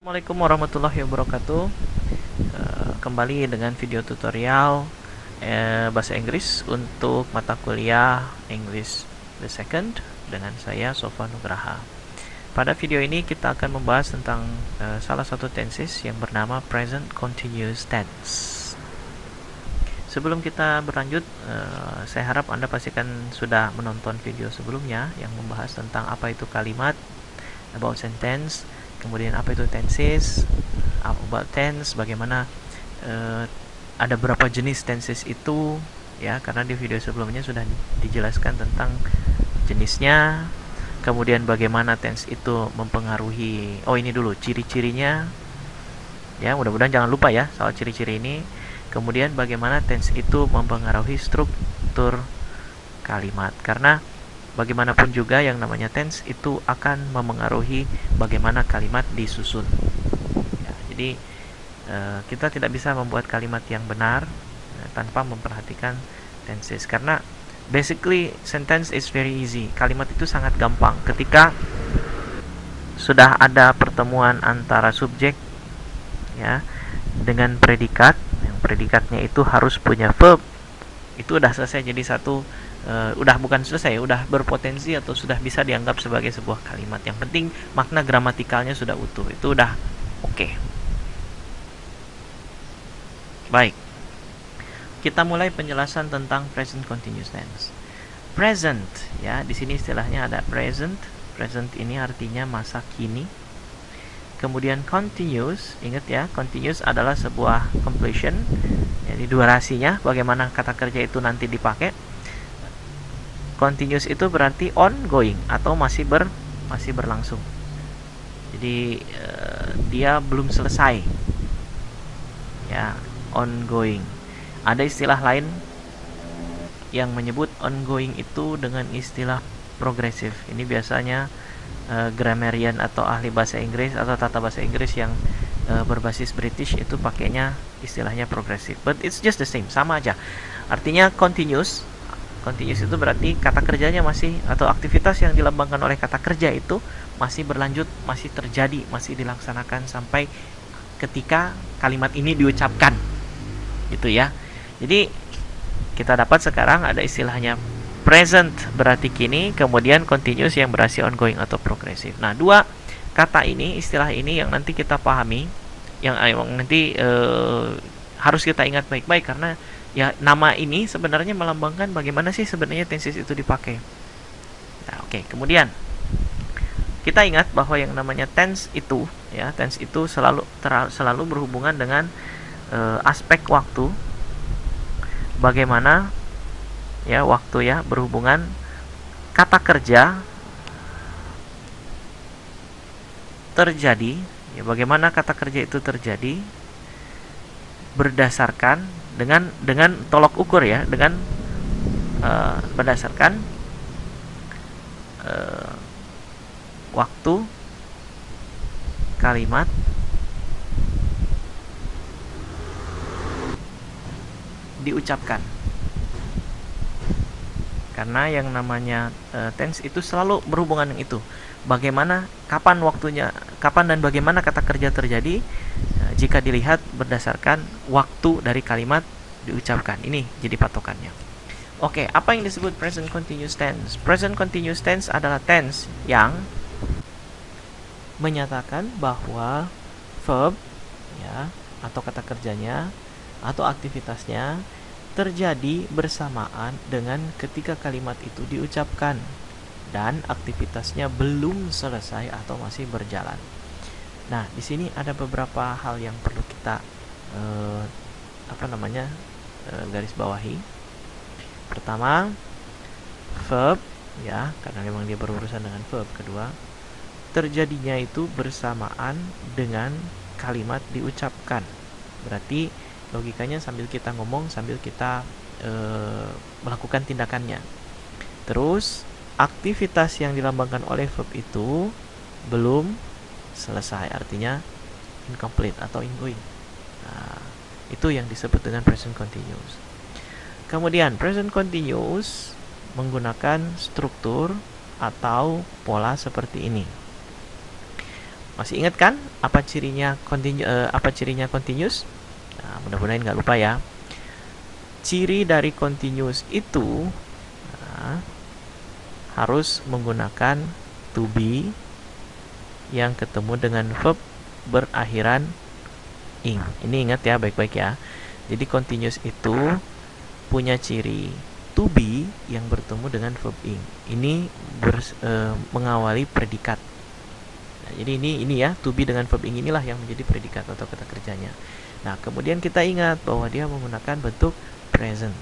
Assalamualaikum warahmatullahi wabarakatuh. Kembali dengan video tutorial bahasa Inggris untuk mata kuliah English the Second dengan saya Sofwan Nugraha. Pada video ini kita akan membahas tentang salah satu tenses yang bernama present continuous tense. Sebelum kita berlanjut, saya harap Anda pastikan sudah menonton video sebelumnya yang membahas tentang apa itu kalimat, about sentence, kemudian apa itu tenses, about tense, bagaimana ada berapa jenis tenses itu ya, karena di video sebelumnya sudah dijelaskan tentang jenisnya, kemudian bagaimana tense itu mempengaruhi. Ini dulu ciri-cirinya ya, mudah-mudahan jangan lupa ya soal ciri-ciri ini. Kemudian bagaimana tense itu mempengaruhi struktur kalimat, karena bagaimanapun juga yang namanya tense itu akan memengaruhi bagaimana kalimat disusun ya, jadi kita tidak bisa membuat kalimat yang benar tanpa memperhatikan tenses, karena basically sentence is very easy. Kalimat itu sangat gampang ketika sudah ada pertemuan antara subjek ya dengan predikat. Yang predikatnya itu harus punya verb, itu udah selesai jadi satu. Udah bukan selesai, udah berpotensi atau sudah bisa dianggap sebagai sebuah kalimat. Yang penting makna gramatikalnya sudah utuh, itu udah oke. Baik, kita mulai penjelasan tentang present continuous tense. Present ya, di sini istilahnya ada present. Present ini artinya masa kini. Kemudian continuous, ingat ya, continuous adalah sebuah completion, jadi durasinya, bagaimana kata kerja itu nanti dipakai. Continuous itu berarti ongoing atau masih berlangsung. Jadi dia belum selesai. Ya, ongoing. Ada istilah lain yang menyebut ongoing itu dengan istilah progresif. Ini biasanya grammarian atau ahli bahasa Inggris atau tata bahasa Inggris yang berbasis British itu pakainya istilahnya progresif. But it's just the same, sama aja. Artinya continuous. Continuous itu berarti kata kerjanya masih, atau aktivitas yang dilambangkan oleh kata kerja itu masih berlanjut, masih terjadi, masih dilaksanakan sampai ketika kalimat ini diucapkan. Gitu ya. Jadi kita dapat sekarang ada istilahnya present berarti kini, kemudian continuous yang berarti ongoing atau progresif. Nah, dua kata ini, istilah ini yang nanti kita pahami, yang nanti harus kita ingat baik-baik, karena ya nama ini sebenarnya melambangkan bagaimana sih sebenarnya tenses itu dipakai. Nah, oke. Kemudian kita ingat bahwa yang namanya tense itu ya, tense itu selalu berhubungan dengan aspek waktu. Bagaimana ya waktu ya berhubungan kata kerja terjadi ya, bagaimana kata kerja itu terjadi berdasarkan dengan tolok ukur ya, dengan berdasarkan waktu kalimat diucapkan. Karena yang namanya tense itu selalu berhubungan dengan itu. Bagaimana, kapan waktunya, kapan dan bagaimana kata kerja terjadi jika dilihat berdasarkan waktu dari kalimat diucapkan. Ini jadi patokannya. Oke, apa yang disebut present continuous tense? Present continuous tense adalah tense yang menyatakan bahwa verb ya, atau kata kerjanya atau aktivitasnya terjadi bersamaan dengan ketika kalimat itu diucapkan dan aktivitasnya belum selesai atau masih berjalan. Nah, di sini ada beberapa hal yang perlu kita garis bawahi. Pertama, verb ya, karena memang dia berurusan dengan verb. Kedua, terjadinya itu bersamaan dengan kalimat diucapkan. Berarti logikanya sambil kita ngomong, sambil kita melakukan tindakannya. Terus aktivitas yang dilambangkan oleh verb itu belum selesai, artinya incomplete atau ongoing. Nah, itu yang disebut dengan present continuous. Kemudian present continuous menggunakan struktur atau pola seperti ini. Masih ingat kan apa cirinya continuous? Nah, mudah-mudahan nggak lupa ya. Ciri dari continuous itu harus menggunakan to be yang ketemu dengan verb berakhiran ing. Ini ingat ya baik-baik ya. Jadi continuous itu punya ciri to be yang bertemu dengan verb ing. Ini mengawali predikat. Nah, jadi ini ya, to be dengan verb ing inilah yang menjadi predikat atau kata kerjanya. Nah, kemudian kita ingat bahwa dia menggunakan bentuk present.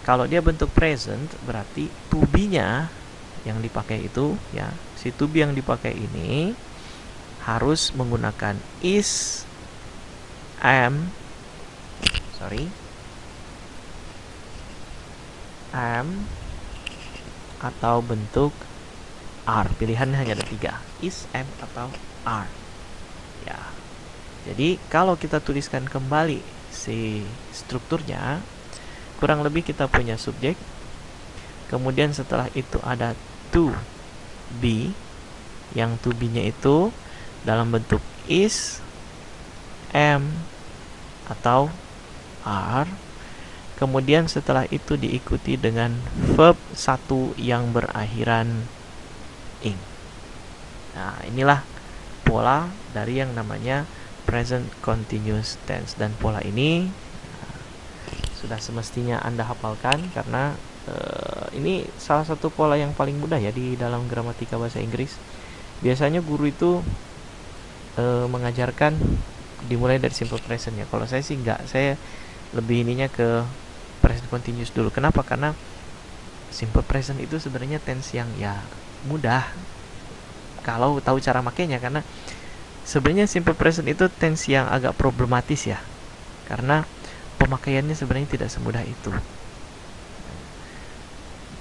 Kalau dia bentuk present, berarti to be-nya yang dipakai itu ya, si to be yang dipakai ini harus menggunakan is, am, atau bentuk are. Pilihannya hanya ada 3, is, am, atau are ya. Jadi kalau kita tuliskan kembali si strukturnya, kurang lebih kita punya subjek, kemudian setelah itu ada to be, yang to be-nya itu dalam bentuk is, am, atau are. Kemudian setelah itu diikuti dengan verb 1 yang berakhiran ing. Nah, inilah pola dari yang namanya present continuous tense. Dan pola ini sudah semestinya Anda hafalkan, karena ini salah satu pola yang paling mudah ya di dalam gramatika bahasa Inggris. Biasanya guru itu mengajarkan dimulai dari simple present ya. Kalau saya sih enggak, saya lebih ininya ke present continuous dulu. Kenapa? Karena simple present itu sebenarnya tense yang ya mudah kalau tahu cara makainya. Karena sebenarnya simple present itu tense yang agak problematis ya, karena pemakaiannya sebenarnya tidak semudah itu.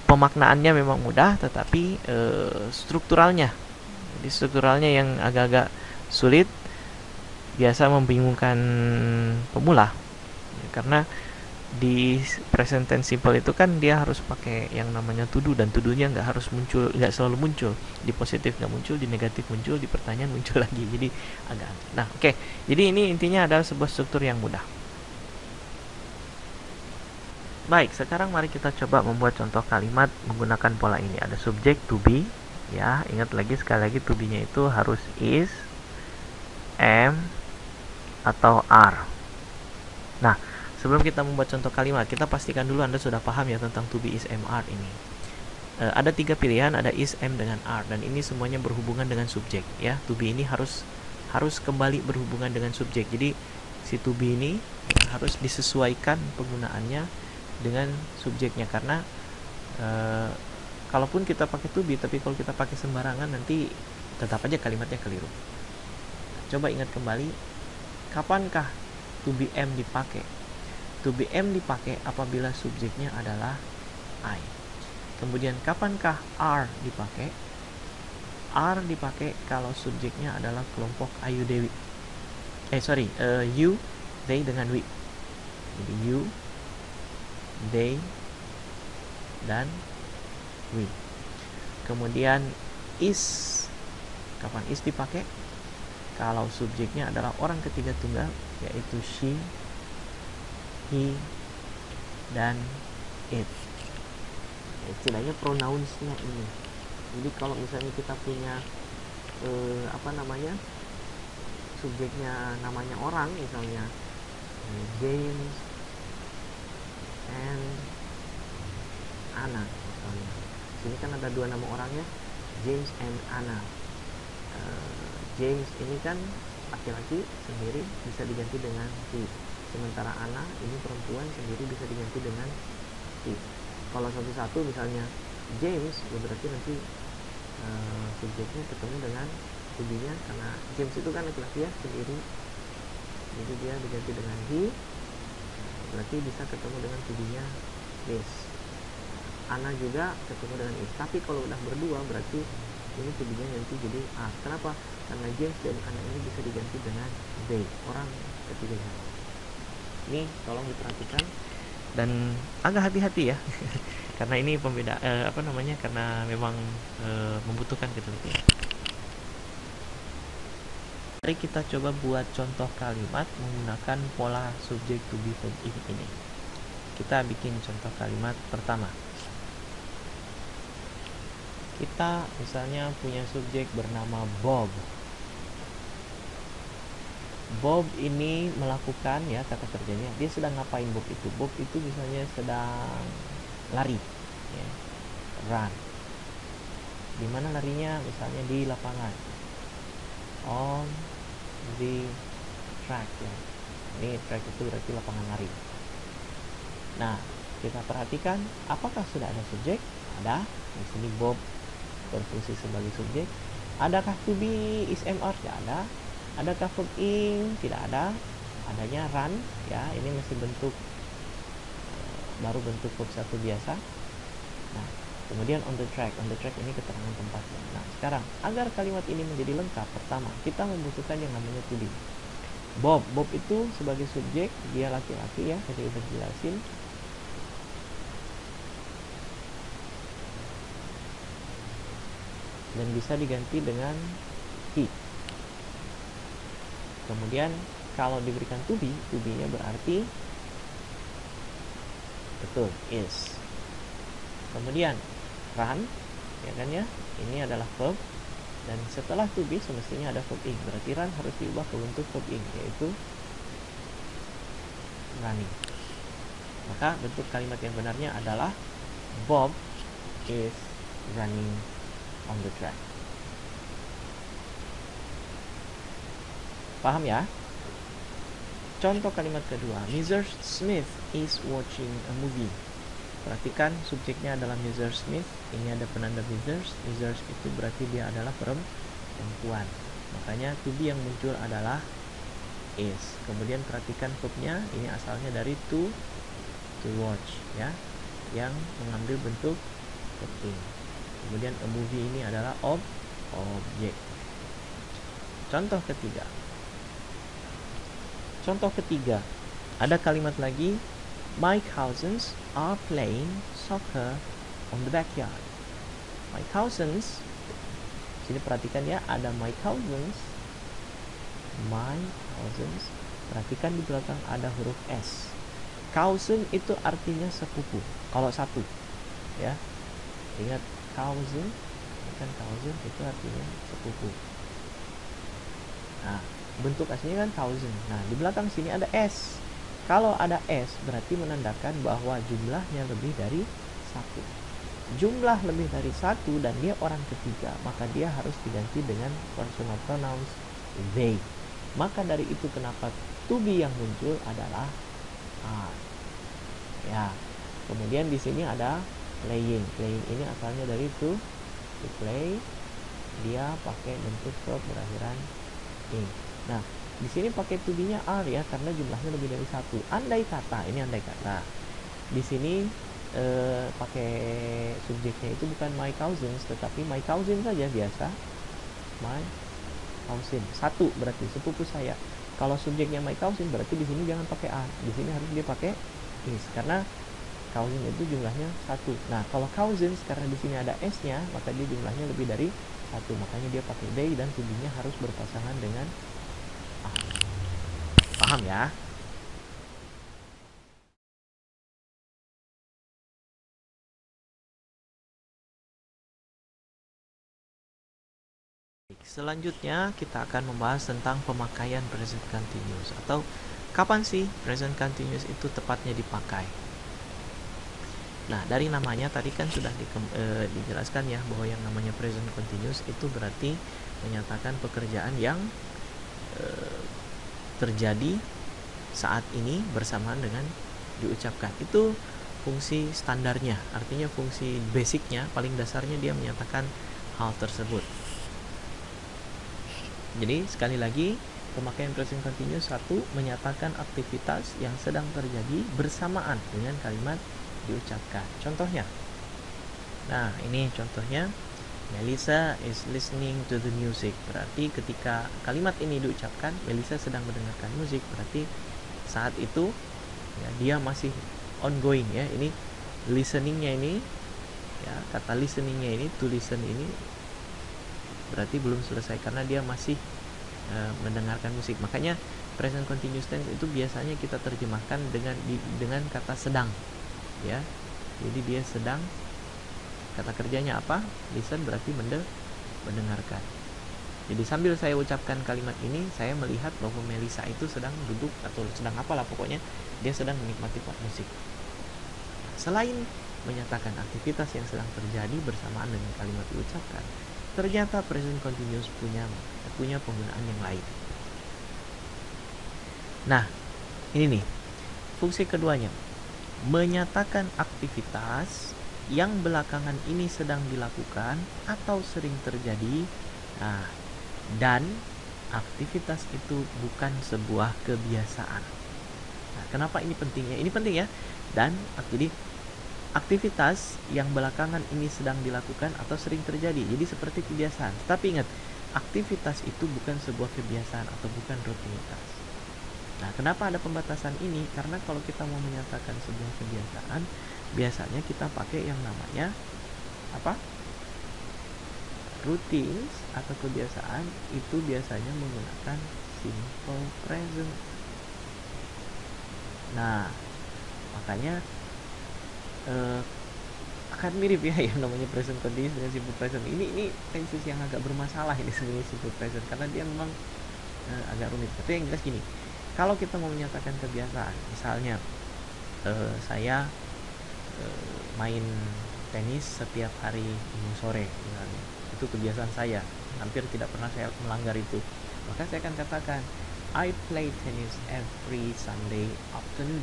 Pemaknaannya memang mudah, tetapi strukturalnya yang agak-agak sulit, biasa membingungkan pemula ya, karena di present tense simple itu kan dia harus pakai yang namanya to do, dan to do-nya nggak selalu muncul. Di positif nggak muncul, di negatif muncul, di pertanyaan muncul lagi. Jadi agak. Nah, oke. Jadi ini intinya adalah sebuah struktur yang mudah. Baik, sekarang mari kita coba membuat contoh kalimat menggunakan pola ini. Ada subjek to be, ya. Ingat lagi sekali lagi to be-nya itu harus is, am, atau are. Nah, sebelum kita membuat contoh kalimat, kita pastikan dulu Anda sudah paham ya tentang to be, is, am, are ini. Ada 3 pilihan, ada is, am, dengan are, dan ini semuanya berhubungan dengan subjek ya. To be ini harus kembali berhubungan dengan subjek. Jadi si to be ini harus disesuaikan penggunaannya dengan subjeknya, karena kalaupun kita pakai to be, tapi kalau kita pakai sembarangan nanti tetap aja kalimatnya keliru. Coba ingat kembali, kapankah to be am dipakai? To be am dipakai apabila subjeknya adalah I. Kemudian kapankah are dipakai? Are dipakai kalau subjeknya adalah kelompok Ayu Dewi. You, they dengan we. Jadi you, they, dan we. Kemudian is, kapan is dipakai? Kalau subjeknya adalah orang ketiga tunggal, yaitu she, he, dan it. Istilahnya pronounsnya ini. Jadi kalau misalnya kita punya subjeknya namanya orang, misalnya James and Anna misalnya. Sini kan ada 2 nama orangnya, James and Anna. James ini kan laki-laki sendiri, bisa diganti dengan he. Sementara Anna ini perempuan sendiri, bisa diganti dengan he. Kalau satu-satu misalnya James, ya berarti nanti subjeknya ketemu dengan to be-nya, karena James itu kan laki-laki ya sendiri, jadi dia diganti dengan he, berarti bisa ketemu dengan to be-nya is. Anna juga ketemu dengan is, tapi kalau udah berdua berarti ini to be-nya nanti jadi are. Kenapa? Karena James dan Anna ini bisa diganti dengan they, orang ketiganya. Ini tolong diperhatikan dan agak hati-hati ya karena ini pembeda karena memang membutuhkan ketelitian. Mari kita coba buat contoh kalimat menggunakan pola subjek to be verb if ini. Kita bikin contoh kalimat pertama. Kita misalnya punya subjek bernama Bob. Bob ini melakukan, ya, kata kerjanya, dia sedang ngapain Bob itu? Bob itu misalnya sedang lari, ya, run. Di mana larinya? Misalnya di lapangan, on the track, ya. Ini track itu berarti lapangan lari. Nah, kita perhatikan apakah sudah ada subjek? Ada. Di sini Bob berfungsi sebagai subjek. Adakah to be is mr? Tidak ada. Adakah verb ing? Tidak ada. Adanya run, ya, ini masih bentuk baru bentuk verb 1 biasa. Nah, kemudian on the track ini keterangan tempatnya. Nah, sekarang agar kalimat ini menjadi lengkap, pertama kita membutuhkan yang namanya to be. Bob itu sebagai subjek, dia laki-laki, ya, tadi udah jelasin. Dan bisa diganti dengan he. Kemudian kalau diberikan to be-nya berarti betul is. Kemudian run, ya kan, ya, ini adalah verb, dan setelah to be semestinya ada verb ing, berarti run harus diubah ke bentuk verb ing, yaitu running. Maka bentuk kalimat yang benarnya adalah Bob is running on the track. Paham, ya? Contoh kalimat kedua, Mr. Smith is watching a movie. Perhatikan subjeknya adalah Mr. Smith. Ini ada penanda Mr. itu berarti dia adalah perempuan. Makanya to be yang muncul adalah is. Kemudian perhatikan verbnya, ini asalnya dari to watch, ya, yang mengambil bentuk verb ing. Kemudian a movie ini adalah objek. Contoh ketiga, ada kalimat lagi, my cousins are playing soccer on the backyard. My cousins, sini perhatikan, ya, ada my cousins. Perhatikan di belakang ada huruf S. Cousin itu artinya sepupu, kalau satu, ya. Ingat cousin, kan cousin itu artinya sepupu. Nah, bentuk aslinya kan cousin. Nah, di belakang sini ada S. Kalau ada S berarti menandakan bahwa jumlahnya lebih dari 1. Jumlah lebih dari 1 dan dia orang ketiga, maka dia harus diganti dengan personal pronouns they. Maka dari itu kenapa to be yang muncul adalah are. Ya. Kemudian di sini ada playing. Playing ini asalnya dari to play. Dia pakai bentuk verb berakhiran ing. Nah, di sini pakai to be-nya are, ya, karena jumlahnya lebih dari 1. Andai kata, di sini pakai subjeknya itu bukan my cousins, tetapi my cousin saja biasa. My cousin, 1 berarti sepupu saya. Kalau subjeknya my cousin berarti di sini jangan pakai are. Di sini harus dia pakai is, karena cousin itu jumlahnya 1. Nah, kalau cousins karena di sini ada s-nya, maka dia jumlahnya lebih dari 1. Makanya dia pakai they dan to be-nya harus berpasangan dengan are. Paham, ya? Selanjutnya kita akan membahas tentang pemakaian present continuous, atau kapan sih present continuous itu tepatnya dipakai. Nah, dari namanya tadi kan sudah dijelaskan, ya, bahwa yang namanya present continuous itu berarti menyatakan pekerjaan yang terjadi saat ini bersamaan dengan diucapkan. Itu fungsi standarnya, artinya fungsi basicnya, paling dasarnya dia menyatakan hal tersebut. Jadi sekali lagi, pemakaian present continuous 1 menyatakan aktivitas yang sedang terjadi bersamaan dengan kalimat diucapkan. Contohnya, nah ini contohnya, Melissa is listening to the music. Berarti ketika kalimat ini diucapkan, Melissa sedang mendengarkan musik. Berarti saat itu, ya, dia masih ongoing, ya. Ini listeningnya ini, ya, kata listeningnya ini, to listen ini berarti belum selesai karena dia masih mendengarkan musik. Makanya present continuous tense itu biasanya kita terjemahkan dengan kata sedang, ya. Jadi dia sedang, kata kerjanya apa? Listen berarti mendengarkan. Jadi sambil saya ucapkan kalimat ini, saya melihat bahwa Melisa itu sedang duduk atau sedang apalah pokoknya, dia sedang menikmati musik. Selain menyatakan aktivitas yang sedang terjadi bersamaan dengan kalimat diucapkan, ternyata present continuous punya penggunaan yang lain. Nah, ini nih, fungsi keduanya, menyatakan aktivitas yang belakangan ini sedang dilakukan atau sering terjadi. Nah, dan aktivitas itu bukan sebuah kebiasaan. Nah, kenapa ini pentingnya? Ini penting ya. Dan jadi aktivitas yang belakangan ini sedang dilakukan atau sering terjadi. Jadi seperti kebiasaan. Tapi ingat, aktivitas itu bukan sebuah kebiasaan atau bukan rutinitas. Nah, kenapa ada pembatasan ini? Karena kalau kita mau menyatakan sebuah kebiasaan, biasanya kita pakai yang namanya apa? Routines atau kebiasaan itu biasanya menggunakan simple present. Nah, makanya akan mirip ya yang namanya present continuous dengan simple present. Ini tenses yang agak bermasalah ini sebenarnya simple present, karena dia memang agak rumit. Tapi yang jelas gini, kalau kita mau menyatakan kebiasaan, misalnya saya main tenis setiap hari minggu sore misalnya, itu kebiasaan saya, hampir tidak pernah saya melanggar itu, maka saya akan katakan I play tennis every Sunday afternoon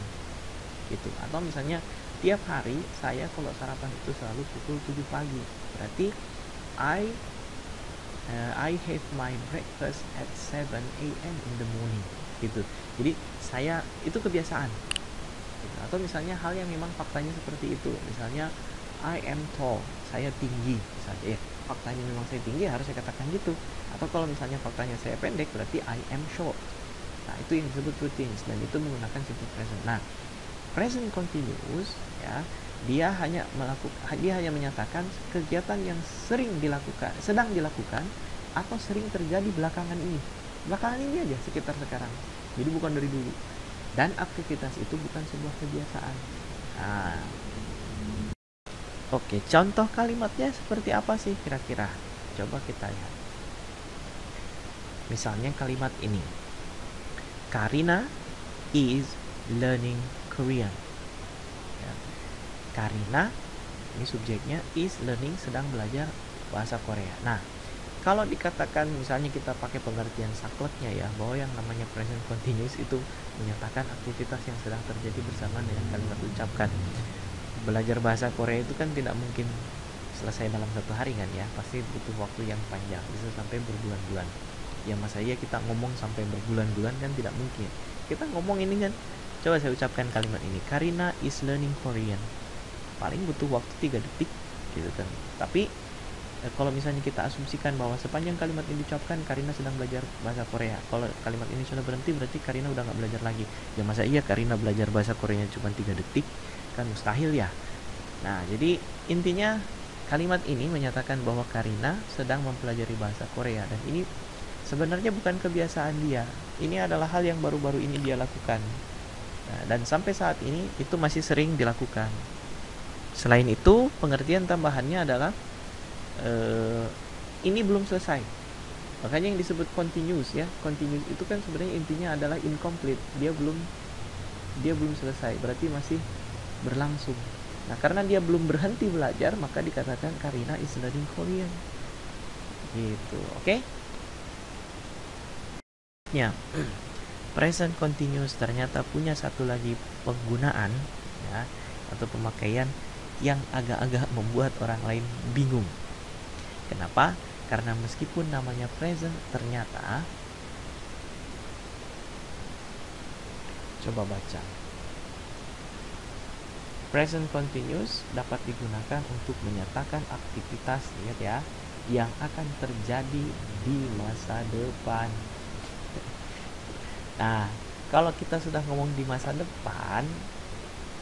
gitu. Atau misalnya tiap hari saya kalau sarapan itu selalu pukul 7 pagi, berarti I have my breakfast at 7 a.m. in the morning gitu. Jadi saya itu kebiasaan gitu. Atau misalnya hal yang memang faktanya seperti itu, misalnya I am tall, saya tinggi misalnya, faktanya memang saya tinggi, harus saya katakan gitu. Atau kalau misalnya faktanya saya pendek, berarti I am short. Nah, itu yang disebut routines, dan itu menggunakan simple present. Nah, present continuous ya, dia hanya menyatakan kegiatan yang sedang dilakukan atau sering terjadi belakangan ini aja, sekitar sekarang. Jadi bukan dari dulu. Dan aktivitas itu bukan sebuah kebiasaan. Nah, oke, contoh kalimatnya seperti apa sih kira-kira? Coba kita lihat. Misalnya kalimat ini, Karina is learning Korean. Ya. Karina, ini subjeknya, is learning, sedang belajar bahasa Korea. Nah, kalau dikatakan misalnya kita pakai pengertian sakleknya ya, bahwa yang namanya present continuous itu menyatakan aktivitas yang sedang terjadi bersamaan dengan kalimat ucapkan. Belajar bahasa Korea itu kan tidak mungkin selesai dalam satu hari kan ya, pasti butuh waktu yang panjang, bisa sampai berbulan-bulan. Ya masa iya kita ngomong sampai berbulan-bulan, kan tidak mungkin. Kita ngomong ini kan, coba saya ucapkan kalimat ini, Karina is learning Korean, paling butuh waktu 3 detik gitu kan. Tapi kalau misalnya kita asumsikan bahwa sepanjang kalimat ini diucapkan Karina sedang belajar bahasa Korea, kalau kalimat ini sudah berhenti berarti Karina udah gak belajar lagi. Ya masa iya Karina belajar bahasa Koreanya cuma 3 detik, kan mustahil ya. Nah, jadi intinya kalimat ini menyatakan bahwa Karina sedang mempelajari bahasa Korea, dan ini sebenarnya bukan kebiasaan dia. Ini adalah hal yang baru-baru ini dia lakukan. Nah, dan sampai saat ini itu masih sering dilakukan. Selain itu, pengertian tambahannya adalah ini belum selesai. Makanya yang disebut continuous ya. Continuous itu kan sebenarnya intinya adalah incomplete. Dia belum selesai, berarti masih berlangsung. Nah, karena dia belum berhenti belajar, maka dikatakan Karina is learning Korean. Gitu, oke? Ya, present continuous ternyata punya satu lagi penggunaan ya, atau pemakaian yang agak-agak membuat orang lain bingung. Kenapa? Karena meskipun namanya present, ternyata coba baca. Present continuous dapat digunakan untuk menyatakan aktivitas, lihat ya, yang akan terjadi di masa depan. Nah, kalau kita sudah ngomong di masa depan,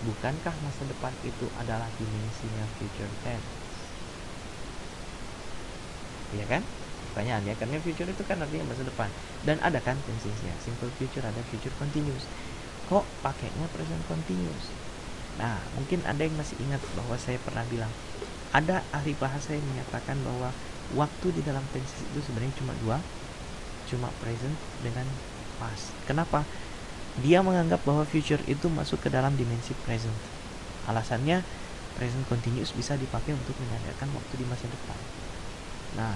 bukankah masa depan itu adalah dimensinya future tense? Iya kan? pertanyaan ya, karena future itu kan artinya masa depan dan ada kan tensesnya, simple future, ada future continuous. Kok pakainya present continuous? Nah, mungkin ada yang masih ingat bahwa saya pernah bilang ada ahli bahasa yang menyatakan bahwa waktu di dalam tenses itu sebenarnya cuma dua, cuma present dengan past. Kenapa? Dia menganggap bahwa future itu masuk ke dalam dimensi present. Alasannya present continuous bisa dipakai untuk menandakan waktu di masa depan. Nah,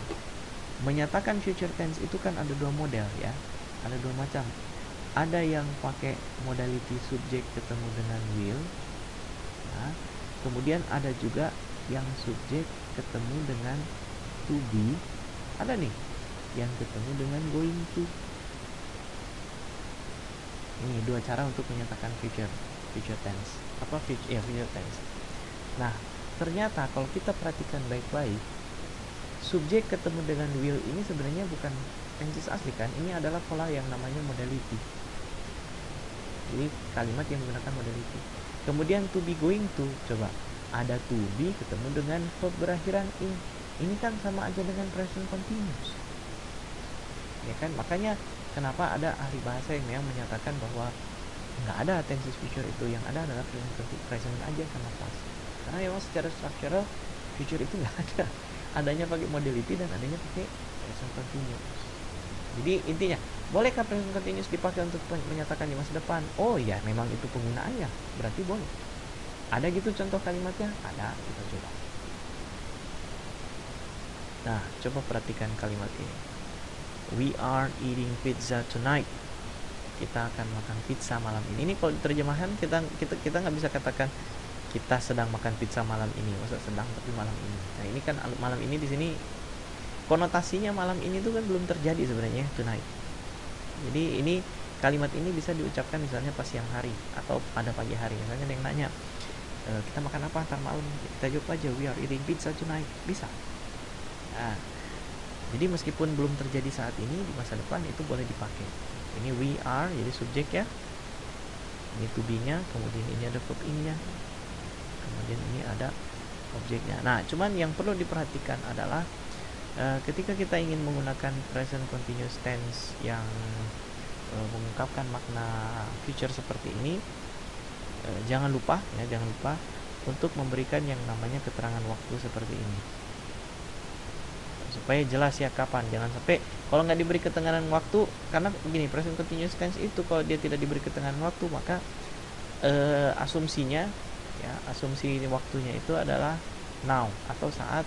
menyatakan future tense itu kan ada dua model ya, ada dua macam. Ada yang pakai modality subject ketemu dengan will. Nah, kemudian ada juga yang subjek ketemu dengan to be. Ada nih yang ketemu dengan going to. Ini dua cara untuk menyatakan future tense. Future tense. Nah, ternyata kalau kita perhatikan baik-baik, subjek ketemu dengan will ini sebenarnya bukan tenses asli kan? Ini adalah pola yang namanya modality. Jadi kalimat yang menggunakan modality. Kemudian to be going to, coba ada to be ketemu dengan verb berakhiran in. Ini kan sama aja dengan present continuous. Ya kan? Makanya kenapa ada ahli bahasa yang memang menyatakan bahwa nggak ada tenses future itu, yang ada adalah present aja sama past. Karena memang secara struktural future itu nggak ada. Adanya pakai modality dan adanya pakai present continuous. Jadi intinya, bolehkah present continuous dipakai untuk menyatakan di masa depan? Oh ya, memang itu penggunaannya, berarti boleh. Ada gitu contoh kalimatnya? Ada, kita coba. Nah, coba perhatikan kalimat ini. We are eating pizza tonight. Kita akan makan pizza malam ini. Ini kalau diterjemahkan kita nggak bisa katakan kita sedang makan pizza malam ini. Masa sedang tapi malam ini. Nah, ini kan malam ini di sini konotasinya malam ini itu kan belum terjadi sebenarnya, tonight. Jadi ini kalimat ini bisa diucapkan misalnya pas siang hari atau pada pagi hari. Misalnya ada yang nanya, kita makan apa ntar malam? Kita jawab aja, we are eating pizza tonight. Bisa. Nah, jadi meskipun belum terjadi saat ini, di masa depan itu boleh dipakai. Ini we are, jadi subjek ya. Ini to be-nya, kemudian ini ada verb in-nya. Kemudian ini ada objeknya. Nah, cuman yang perlu diperhatikan adalah ketika kita ingin menggunakan present continuous tense yang mengungkapkan makna future seperti ini, jangan lupa untuk memberikan yang namanya keterangan waktu seperti ini supaya jelas ya kapan. Jangan sampai kalau nggak diberi keterangan waktu, karena begini, present continuous tense itu kalau dia tidak diberi keterangan waktu, maka asumsi waktunya itu adalah now atau saat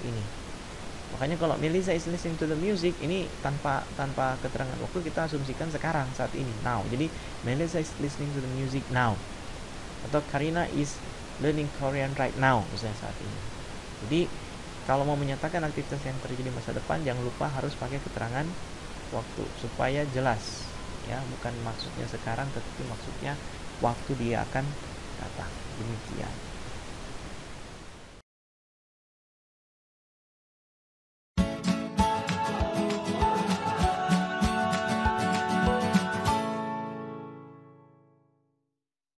ini. Makanya kalau Melissa is listening to the music, ini tanpa keterangan waktu kita asumsikan sekarang, saat ini, now. Jadi Melissa is listening to the music now. Atau Karina is learning Korean right now, misalnya saat ini. Jadi kalau mau menyatakan aktivitas yang terjadi masa depan, jangan lupa harus pakai keterangan waktu supaya jelas ya, bukan maksudnya sekarang tetapi maksudnya waktu dia akan datang. Demikian.